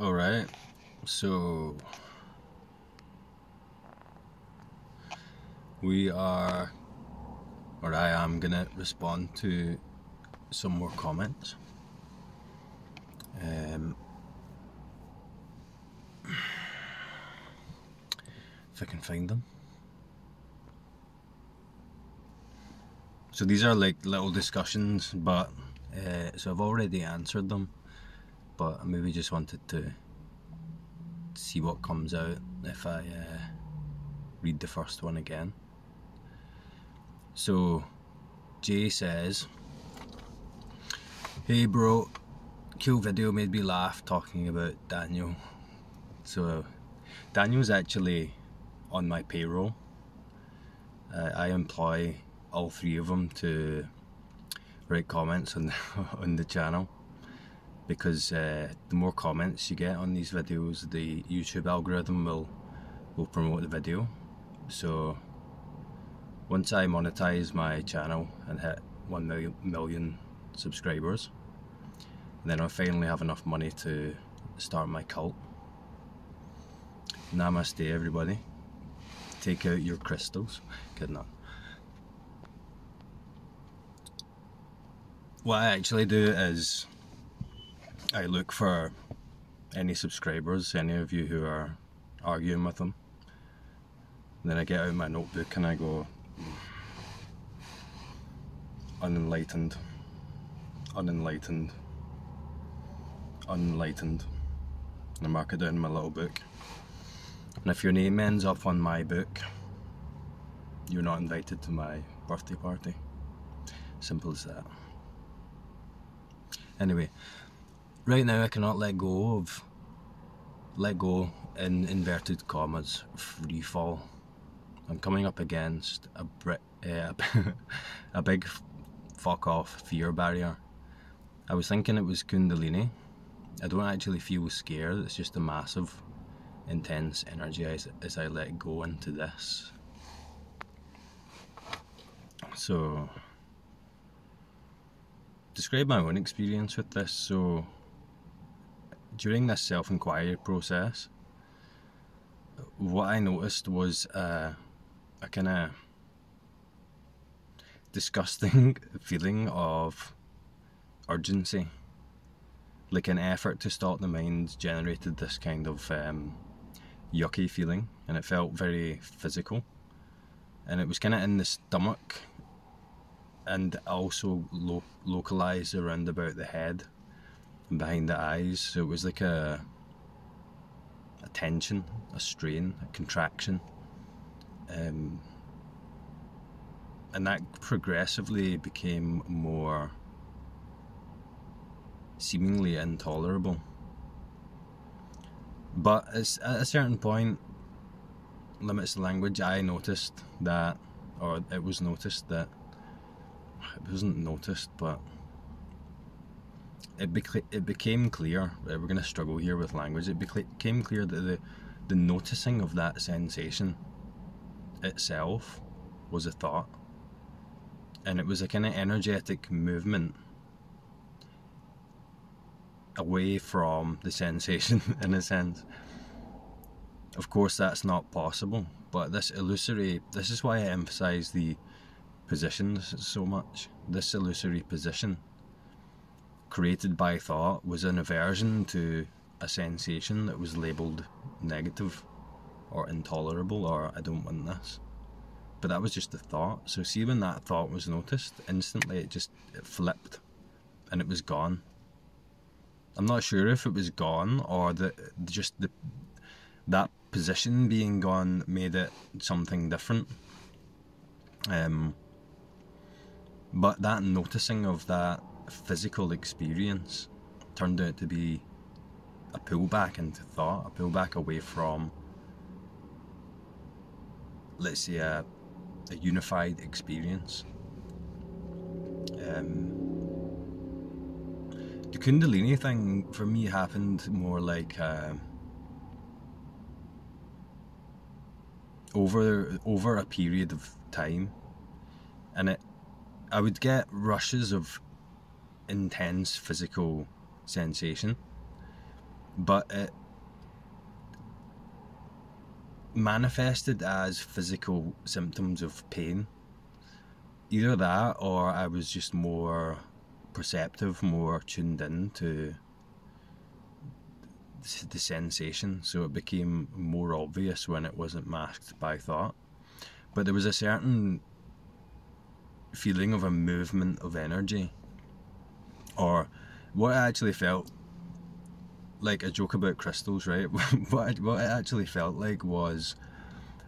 Alright, so I am gonna respond to some more comments. If I can find them. So these are like little discussions, but so I've already answered them, but I maybe just wanted to see what comes out if I read the first one again. So Jay says, "Hey bro, cool video, made me laugh talking about Daniel." So Daniel's actually on my payroll. I employ all three of them to write comments on on the channel, because the more comments you get on these videos, the YouTube algorithm will promote the video. So once I monetize my channel and hit 1 million subscribers, then I'll finally have enough money to start my cult. Namaste everybody. Take out your crystals. Kidding on. What I actually do is I look for any subscribers, any of you who are arguing with them. Then I get out my notebook and I go, unenlightened, unenlightened, unenlightened. And I mark it down in my little book. And if your name ends up on my book, you're not invited to my birthday party. Simple as that. Anyway, right now I cannot let go in inverted commas, free fall. I'm coming up against a big fuck off fear barrier. I was thinking it was Kundalini. I don't actually feel scared, it's just a massive, intense energy as I let go into this. So, describe my own experience with this. So, during this self-inquiry process, what I noticed was a kind of disgusting feeling of urgency. Like an effort to stop the mind generated this kind of yucky feeling, and it felt very physical. And it was kind of in the stomach, and also localised around about the head and behind the eyes. So it was like a tension, a strain, a contraction, and that progressively became more seemingly intolerable. But at a certain point, limits the language, I noticed that, or it was noticed that, it wasn't noticed, but it became clear, we're going to struggle here with language, it became clear that the noticing of that sensation itself was a thought, and it was a kind of energetic movement away from the sensation in a sense. Of course that's not possible, but this is why I emphasize the positions so much. This illusory position created by thought was an aversion to a sensation that was labelled negative or intolerable, or I don't want this. But that was just a thought. So see, when that thought was noticed, instantly it flipped and it was gone. I'm not sure if it was gone or that position being gone made it something different. But that noticing of that physical experience turned out to be a pullback into thought, a pullback away from, let's say, a unified experience. The Kundalini thing for me happened more like over a period of time, and I would get rushes of intense physical sensation, but it manifested as physical symptoms of pain. Either that, or I was just more perceptive, more tuned in to the sensation, so it became more obvious when it wasn't masked by thought. But there was a certain feeling of a movement of energy, or what I actually felt like, a joke about crystals, right? what it actually felt like was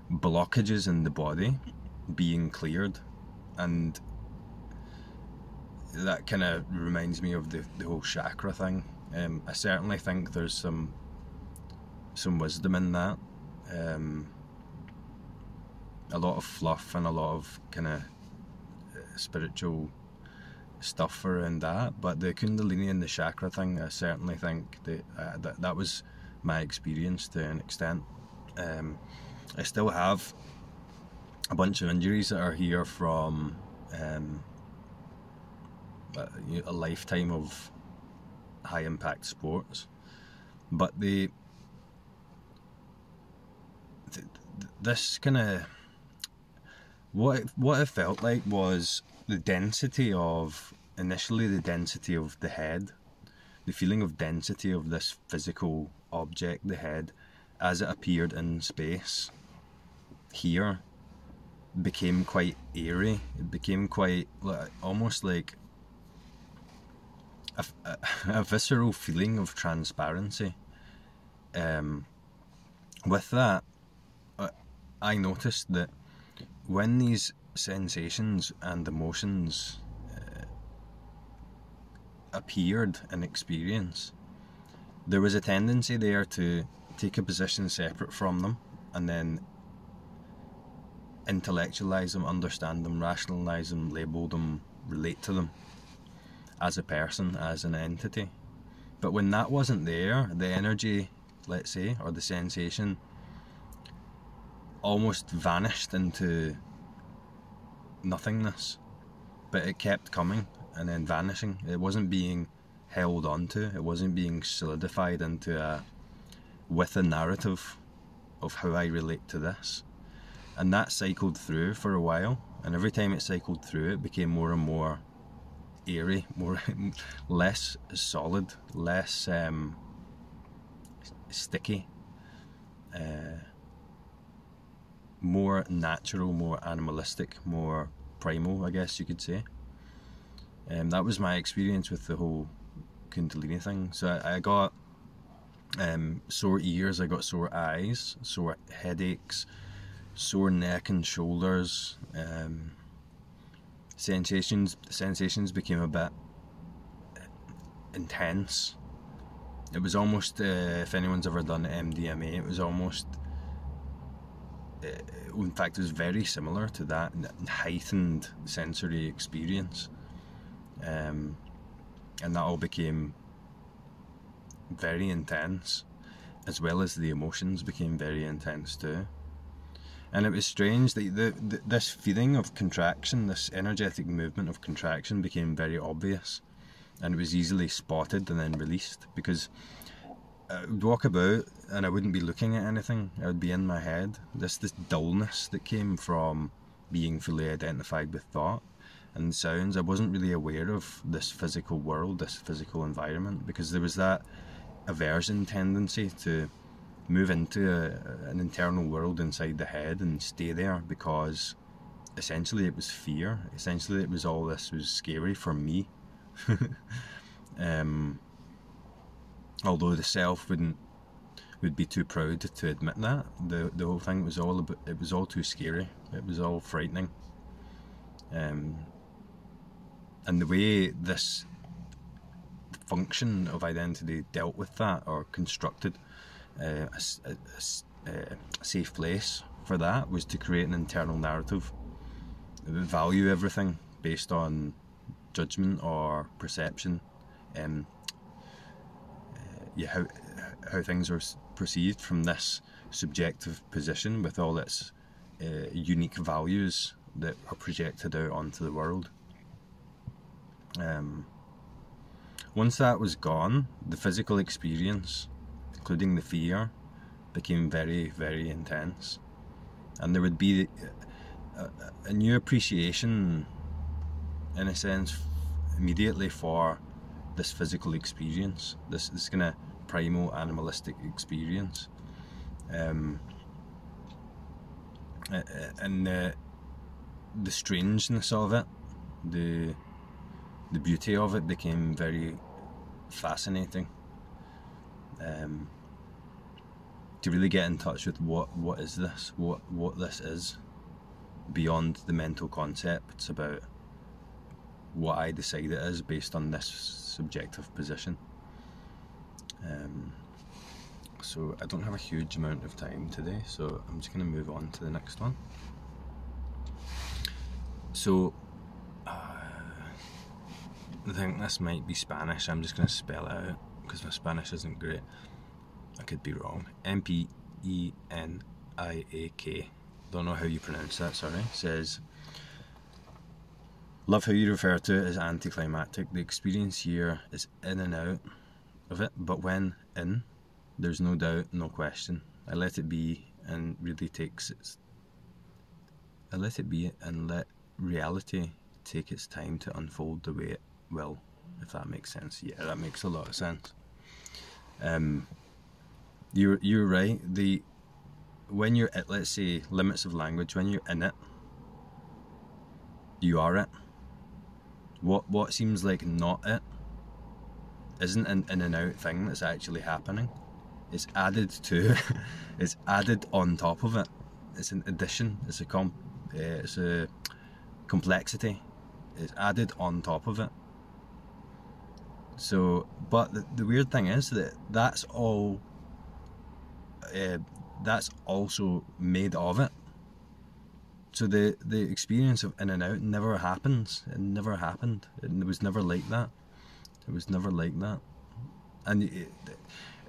blockages in the body being cleared, and that kind of reminds me of the whole chakra thing. I certainly think there's some wisdom in that. A lot of fluff and a lot of kind of spiritual stuff around that, but the Kundalini and the chakra thing, I certainly think that was my experience to an extent. I still have a bunch of injuries that are here from a lifetime of high impact sports, but this kind of what it felt like was the density of the head, the feeling of density of this physical object, the head, as it appeared in space here, became quite eerie. It became quite almost like a visceral feeling of transparency. With that, I noticed that when these sensations and emotions appeared in experience, there was a tendency there to take a position separate from them and then intellectualize them, understand them, rationalize them, label them, relate to them as a person, as an entity. But when that wasn't there, the energy, let's say, or the sensation almost vanished into nothingness, but it kept coming and then vanishing. It wasn't being held onto, it wasn't being solidified into with a narrative of how I relate to this. And that cycled through for a while, and every time it cycled through, it became more and more eerie, less solid, less sticky, more natural, more animalistic, more primal, I guess you could say. That was my experience with the whole Kundalini thing. So I got sore ears, I got sore eyes, sore headaches, sore neck and shoulders. Sensations became a bit intense. It was almost, if anyone's ever done MDMA, it was almost, in fact it was very similar to that, heightened sensory experience, and that all became very intense, as well as the emotions became very intense too. And it was strange that this feeling of contraction, this energetic movement of contraction, became very obvious, and it was easily spotted and then released, because I would walk about and I wouldn't be looking at anything. I would be in my head. This dullness that came from being fully identified with thought and sounds. I wasn't really aware of this physical world, this physical environment, because there was that aversion tendency to move into an internal world inside the head and stay there, because essentially it was fear. Essentially it was all this was scary for me. Although the self would be too proud to admit that. The whole thing was all too scary. It was all frightening. And the way this function of identity dealt with that, or constructed a safe place for that, was to create an internal narrative. It would value everything based on judgment or perception, how things are perceived from this subjective position with all its unique values that are projected out onto the world. Once that was gone, the physical experience including the fear, became very, very intense. And there would be a new appreciation, in a sense, immediately for this physical experience, this kind of primal animalistic experience, and the strangeness of it, the beauty of it became very fascinating. To really get in touch with what is this, what this is, beyond the mental concepts about what I decide it is based on this subjective position. So I don't have a huge amount of time today, so I'm just going to move on to the next one. So I think this might be Spanish. I'm just going to spell it out because my Spanish isn't great. I could be wrong. M-P-E-N-I-A-K. Don't know how you pronounce that, sorry. Says, love how you refer to it as anticlimactic. The experience here is in and out of it, but when in, there's no doubt, no question. I let it be and really takes its... I let it be and let reality take its time to unfold the way it will, if that makes sense. Yeah, that makes a lot of sense. You're right. When you're at, let's say, limits of language, when you're in it, you are it. What seems like not it isn't an in and out thing that's actually happening. It's added to, it's added on top of it. It's an addition. It's a complexity. It's added on top of it. So, but the weird thing is that that's all. That's also made of it. So the experience of in and out never happens. It never happened. It was never like that. It was never like that. And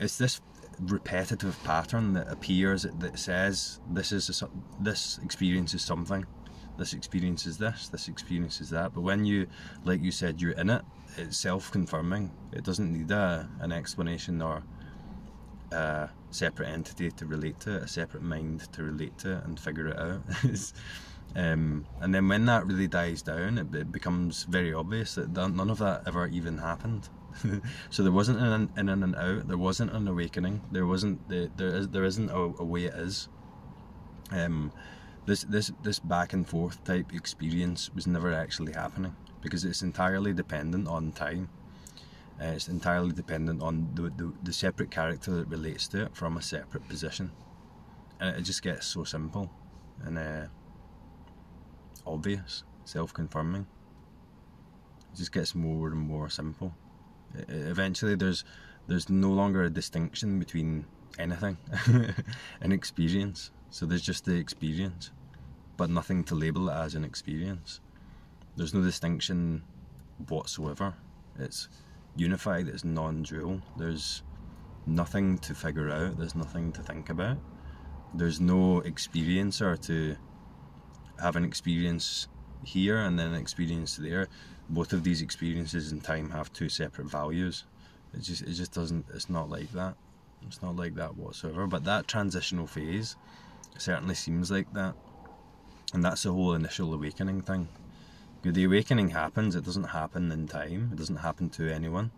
it's this repetitive pattern that appears that says this experience is something. This experience is this. This experience is that. But when you, like you said, you're in it, it's self-confirming. It doesn't need an explanation or a separate entity to relate to it, a separate mind to relate to it and figure it out. And then when that really dies down, it becomes very obvious that none of that ever even happened. So there wasn't an in and out. There wasn't an awakening. There wasn't there isn't a way it is. This back and forth type experience was never actually happening because it's entirely dependent on time. It's entirely dependent on the separate character that relates to it from a separate position, and it just gets so simple and obvious, self-confirming. It just gets more and more simple. Eventually, there's no longer a distinction between anything and experience. So there's just the experience, but nothing to label it as an experience. There's no distinction whatsoever. It's unified, it's non-dual. There's nothing to figure out, there's nothing to think about. There's no experiencer to have an experience here and then an experience there. Both of these experiences in time have two separate values. It just doesn't, it's not like that. It's not like that whatsoever. But that transitional phase certainly seems like that. And that's the whole initial awakening thing. The awakening happens, it doesn't happen in time, it doesn't happen to anyone.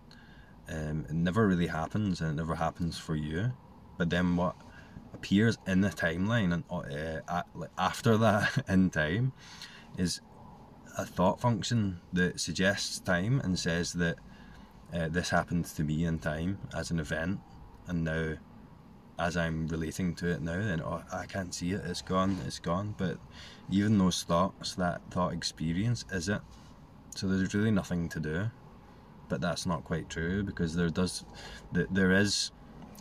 It never really happens, and it never happens for you. But then what appears in the timeline and after that in time is a thought function that suggests time and says that this happened to me in time as an event, and now as I'm relating to it now, then I can't see it, it's gone. But even those thoughts, that thought experience is it. So there's really nothing to do. But that's not quite true, because there is,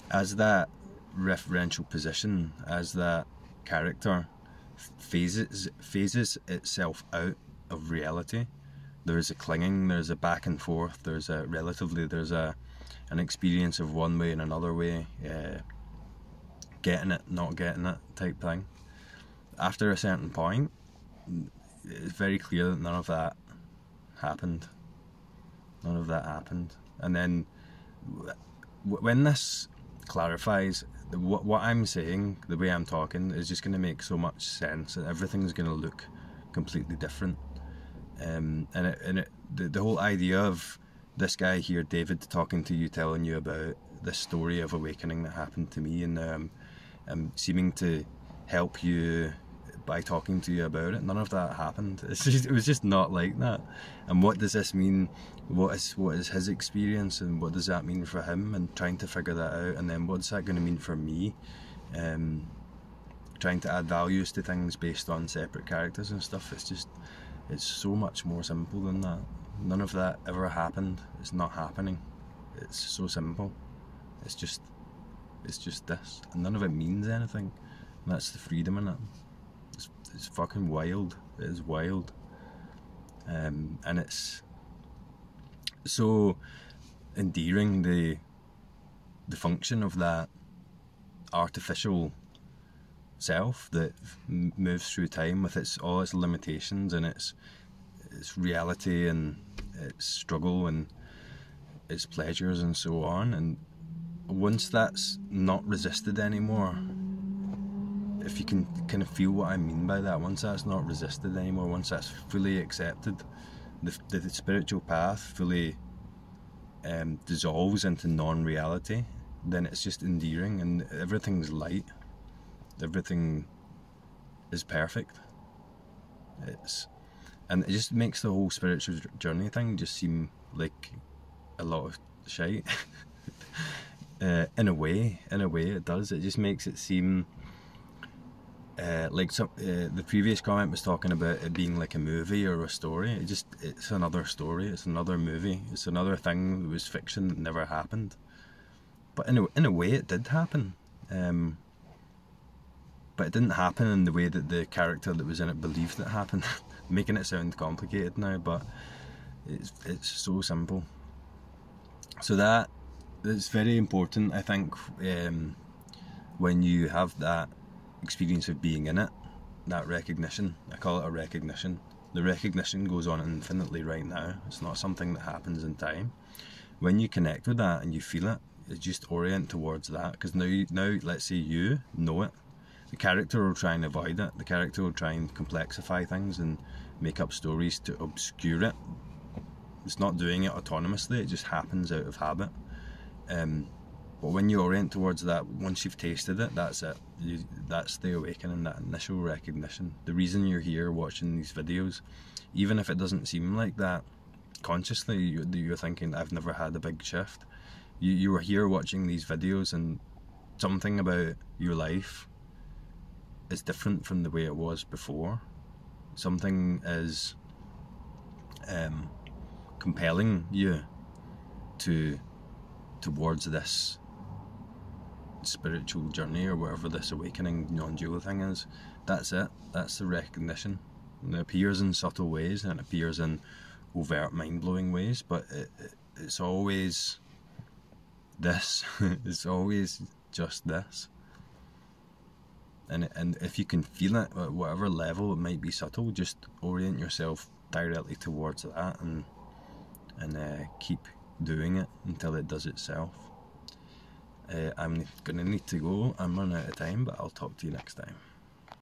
as that referential position, as that character phases itself out of reality, there's a clinging, there's a back and forth, there's an experience of one way and another way, getting it, not getting it type thing. After a certain point, it's very clear that none of that happened. None of that happened. And then when this clarifies what I'm saying. The way I'm talking is just going to make so much sense, and everything's going to look completely different. The whole idea of this guy here, David, talking to you, telling you about this story of awakening that happened to me, and seeming to help you by talking to you about it. None of that happened. It was just not like that. And what does this mean? What is his experience, and what does that mean for him? And trying to figure that out. And then what's that going to mean for me? Trying to add values to things based on separate characters and stuff. It's so much more simple than that. None of that ever happened. It's not happening. It's so simple. It's just this, and none of it means anything. And that's the freedom in it. It's fucking wild. It is wild. And it's so endearing, the function of that artificial self that moves through time with all its limitations and its reality and its struggle and its pleasures and so on. And once that's not resisted anymore, if you can kind of feel what I mean by that, once that's not resisted anymore, once that's fully accepted, the spiritual path fully dissolves into non-reality, then it's just endearing, and everything's light, everything is perfect. And it just makes the whole spiritual journey thing just seem like a lot of shite. In a way it does. It just makes it seem like the previous comment was talking about it being like a movie or a story. It's another story, it's another movie, it's another thing that was fiction that never happened. But in a way it did happen. But it didn't happen in the way that the character that was in it believed it happened. Making it sound complicated now, but it's so simple. So that is very important, I think, when you have that experience of being in it, that recognition. I call it a recognition. The recognition goes on infinitely right now. It's not something that happens in time. When you connect with that and you feel it, just orient towards that, because now let's say you know it. The character will try and avoid it. The character will try and complexify things and make up stories to obscure it. It's not doing it autonomously, it just happens out of habit. But when you orient towards that, once you've tasted it, that's it. That's the awakening, that initial recognition. The reason you're here watching these videos, even if it doesn't seem like that consciously, you're thinking, I've never had a big shift. You were here watching these videos, and something about your life is different from the way it was before. Something is compelling you towards this spiritual journey, or whatever this awakening non-dual thing is. That's it. That's the recognition. And it appears in subtle ways, and it appears in overt mind-blowing ways, but it's always this. It's always just this. And if you can feel it at whatever level, it might be subtle, just orient yourself directly towards that, and keep doing it until it does itself. I'm going to need to go. I'm running out of time, but I'll talk to you next time.